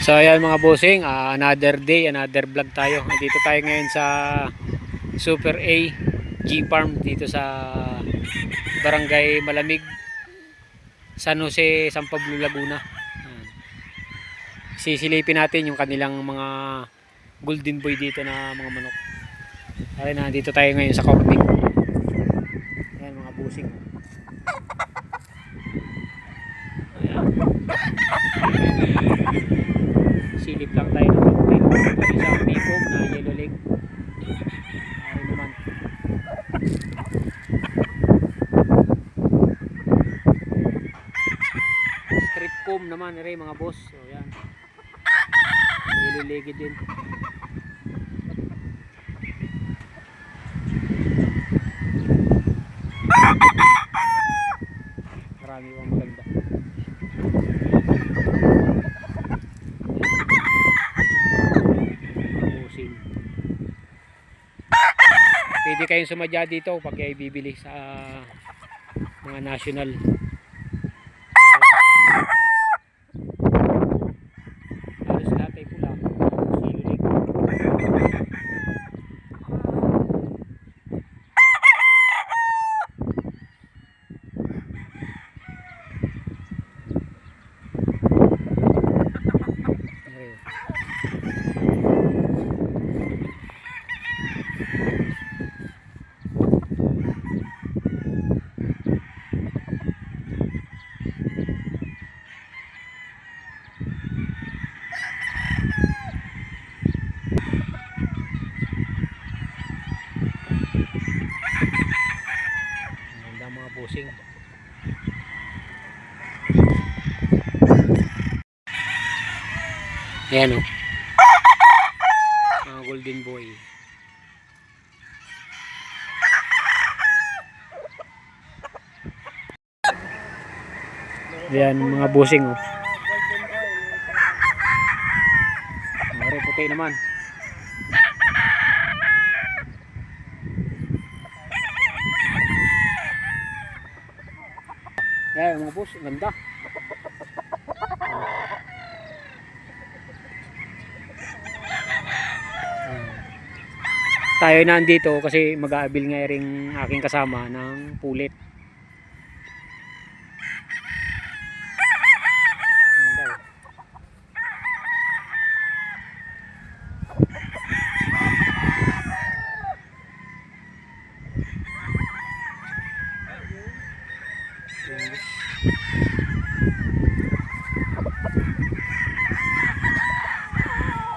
So ayan mga bossing, another day, another vlog tayo. Dito tayo ngayon sa Super A G Farm dito sa Barangay Malamig, San Jose, San Pablo, Laguna. Sisilipin natin yung kanilang mga golden boy dito na mga manok. Ayan, dito tayo ngayon sa Corning. Ayan mga bossing. Ayan. Silip lang tayo ng konti. Isang pipog na yellow leg. Ayun naman. Strip comb naman rin mga boss. So yan. Yellow leg din. Marami pang maganda. Pwede kayong sumadya dito pag kayo bibili sa mga national. Halos lahat ay pula. Silulig. Mga busing. Ayan o. Mga golden boy. Ayan mga busing o. Mga puti naman. Ayan mga boss, ganda. Tayo na andito kasi mag-aabil nga ring aking kasama ng pulit.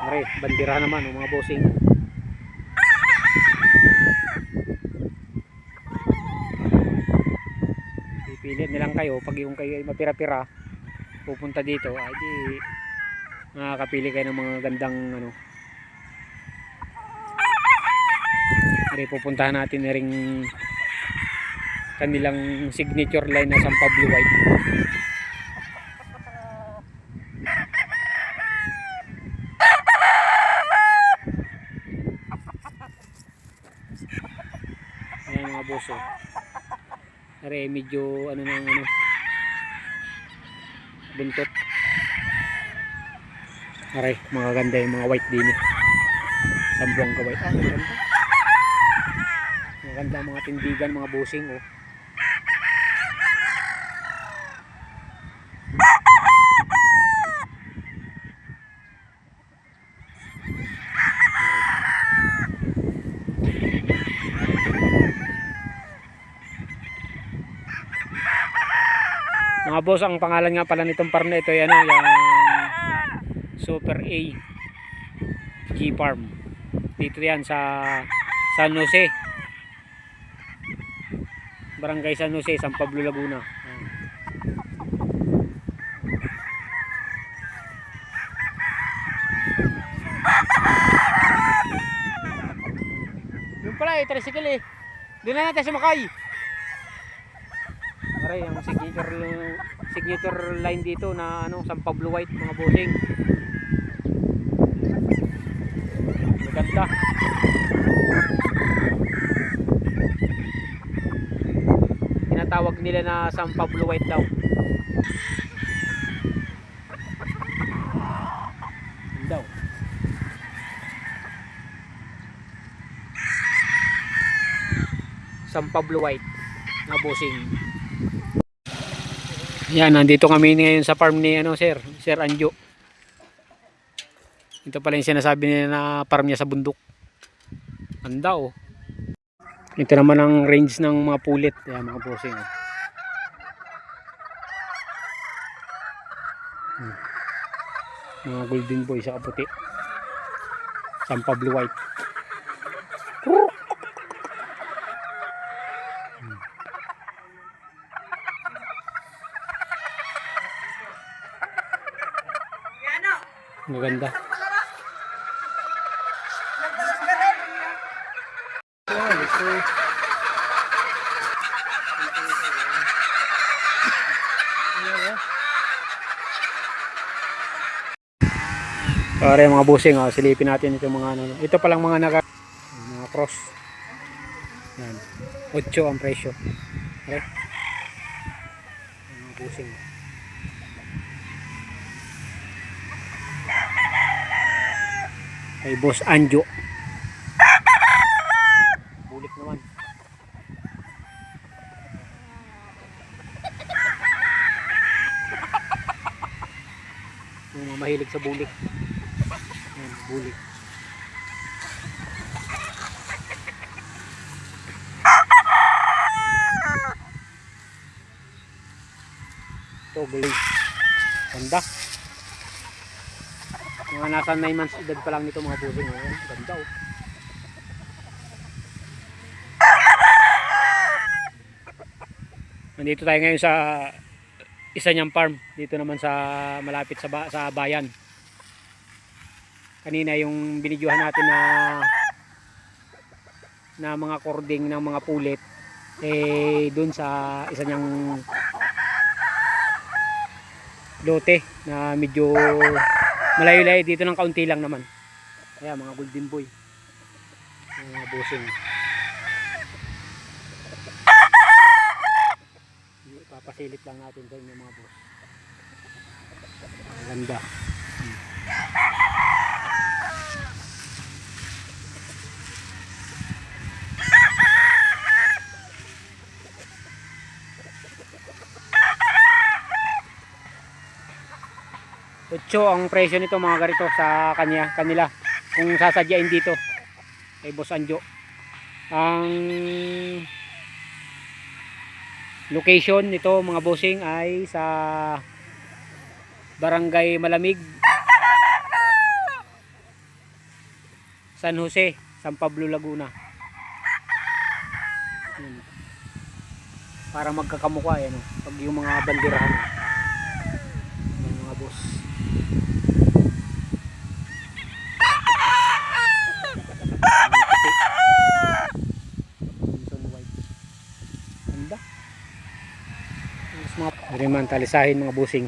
Mare, bandira naman o mga bossing. Pipilit nilang kayo pag yung kayo ay mapira-pira pupunta dito ay di makakapili kayo ng mga gandang ano. Mare, pupuntahan natin na ring kanilang signature line na San Pablo White. Ayan mga boss oh. Are medyo ano nang ano buntot. Are mga ganda yung mga white din eh. Sambuang ka white. Maganda mga tindigan mga bossing oh. Mga boss, ang pangalan nga pala nitong farm na ito ay ano, yung Super A G Farm. Dito yan sa San Jose, Barangay San Jose, San Pablo, Laguna. Yung pala eh, tricycle eh. Doon na natin sumakay. Aray, ang signature line dito na ano, San Pablo White mga bossing. Maganda. Tinatawag nila na San Pablo White daw. San Pablo White na bossing. Yan, nandito kami ngayon sa farm ni Sir Anjo. Ito pala yung sinasabi niya na farm niya sa bundok. Ganda oh. Ito naman ang range ng mga pulit. Yan mga bossing. Mga golden boy sa kaputi. San Pablo White. Maganda. Pare mga busing, silipin natin itong mga ito palang mga cross. Yan. 8 ang presyo. Okay. Mga busing. Kay Boss Anjo. Bulik naman. Yung mga mahilig sa bulik. Yan, bulik. Ito, bulik. Ganda. Mga nasa 9 months edad pa lang nito mga busing. Ganda oh. Nandito tayo ngayon sa isa niyang farm. Dito naman sa malapit sa bayan. Kanina yung binidyohan natin na mga cording ng mga pulit. Dun sa isa niyang lote na medyo malayo-layo dito ng kaunti lang naman. Kaya mga golden boy. Mga busing. Papasilip lang natin sa inyo mga boss. Ganda. Ocho ang presyo nito mga garito sa kanila kung sasadyain dito kay Boss Anjo. Ang location nito mga bossing ay sa Barangay Malamig, San Jose, San Pablo, Laguna. Para magkakamukha yan pag yung mga bandirahan ng mga boss. Dari man talisahin mga busing.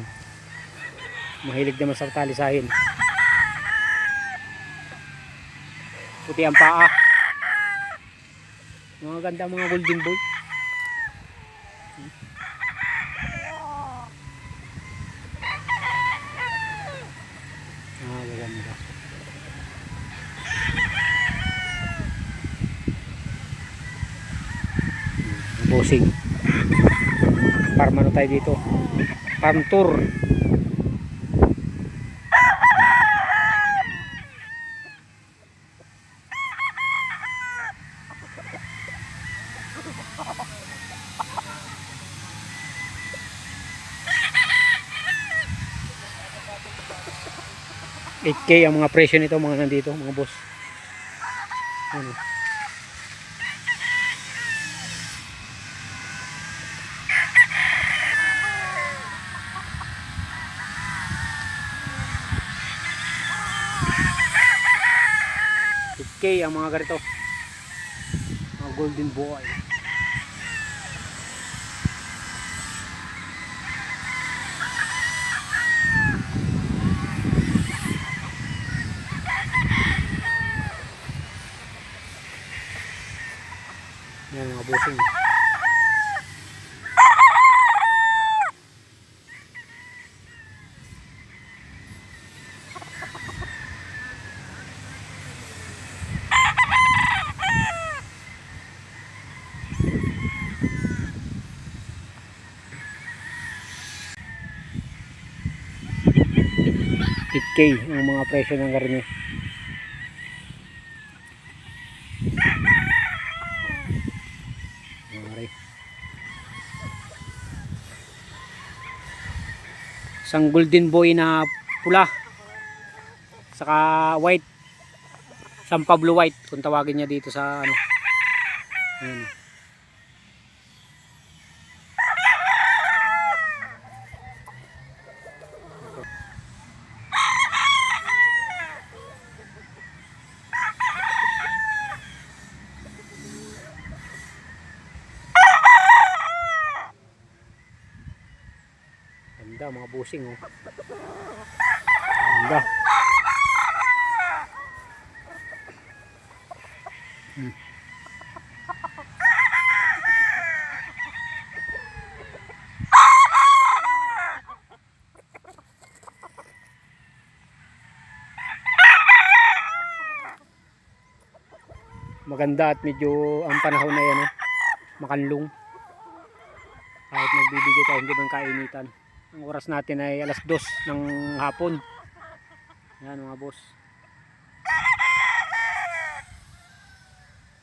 Mahilig naman sa talisahin. Puti ang paa. Mga ganda mga golden boy. Ganda. Busing. Farm ano tayo dito, farm tour. $8K ang mga presyo nito mga nandito mga boss. Ano? Ang mga ganito, mga golden boy. Yan mga busing. 8K ang mga presyo ng karne. Okay. Isang golden boy na pula, saka white, San Pablo white kung tawagin niya dito sa ano. Ayan. Ganda mga busing oh. Ganda. Maganda at medyo ang panahon na yan makanlong. Kahit nagbibigay tayo hindi man kainitan. Ang oras natin ay alas 2 ng hapon. Yan mga boss.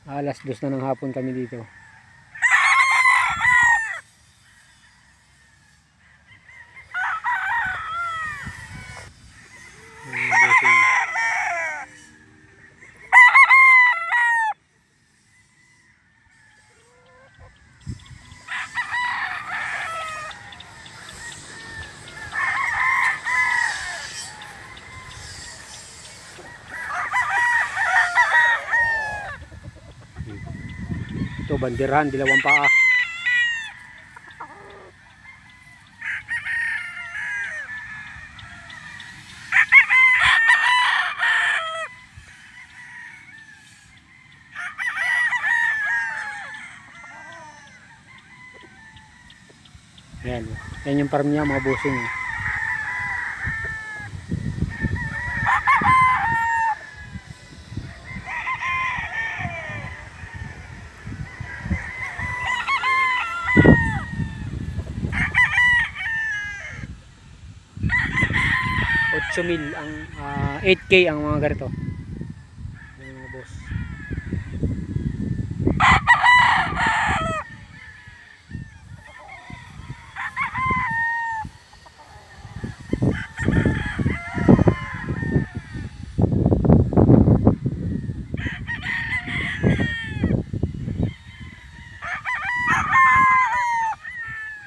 Alas 2 na ng hapon kami dito. Ito bandirahan, dilawang paa. Ayan, yan yung farm niya mga busing. $8,000 ang 8K ang mga ganito. Ayan mga boss.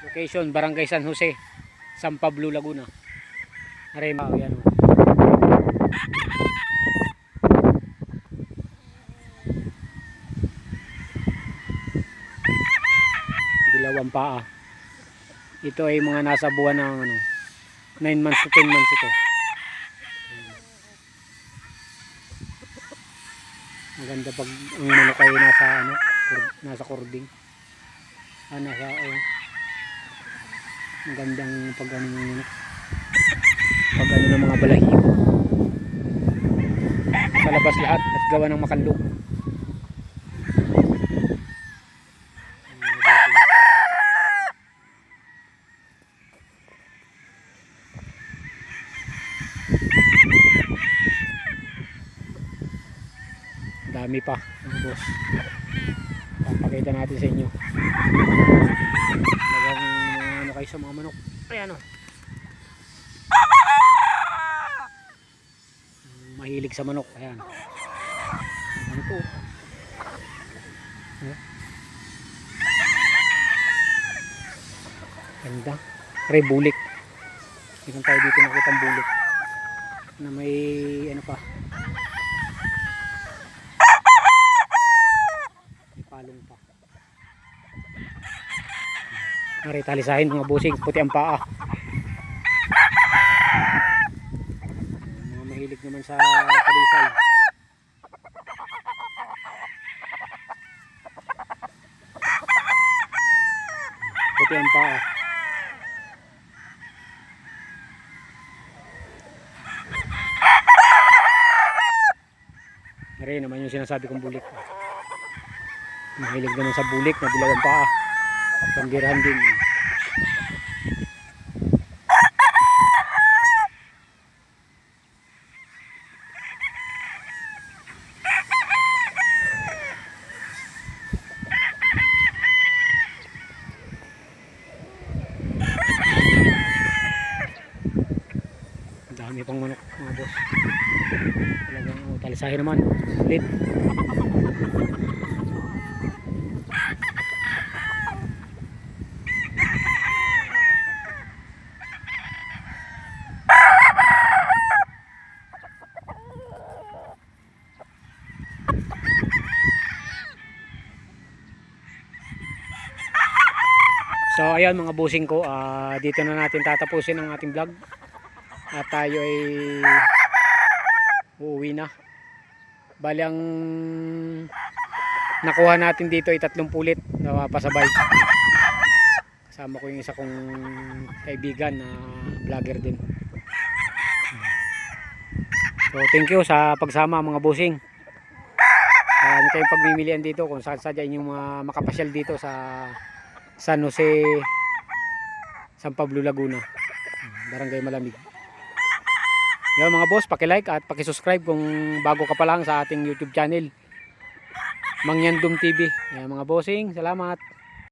Location Barangay San Jose, San Pablo, Laguna. Arema, yan. Dilawang paa. Ito ay mga nasa buwan ng 9 months to 10 months ito. Maganda pag ang manok ay nasa cording. Nasa magandang pag ano ng manok. Pag ano ng mga balahibo. Sa labas lahat at gawa ng makanlog. Dami pa mga boss. Papakita natin sa inyo. Talagang ano kayo sa mga manok. Ayan o. Mahilig sa manok. Ayan. Ano po? Ganda. Pre bulik. Hindi tayo dito nakita ang bulik. Na may ano pa. May palong pa. Talisahin mga busing. Puti ang paa. Mga mahilig naman sa talisay. Puti ang paa. Ari naman yung sinasabi kong bulik. Mahilig naman sa bulik na dilawang paa. Panggirahan din. Dami pang manok mga boss. Talagang talisahin naman. Ulit. So ayan mga bossing ko, dito na natin tatapusin ang ating vlog. At tayo ay uuwi na. Bali ang nakuha natin dito ay 3 pulit na pasabay. Kasama ko yung isa kong kaibigan na vlogger din. So thank you sa pagsama mga bossing. Marami kayong pagmimilian dito kung saan sadya inyong makapasyal dito sa San Jose, San Pablo, Laguna, Barangay Malamig. Yan mga boss, paki-like at paki-subscribe kung bago ka pa lang sa ating YouTube channel, Mangyandum TV. Yan mga bossing, salamat.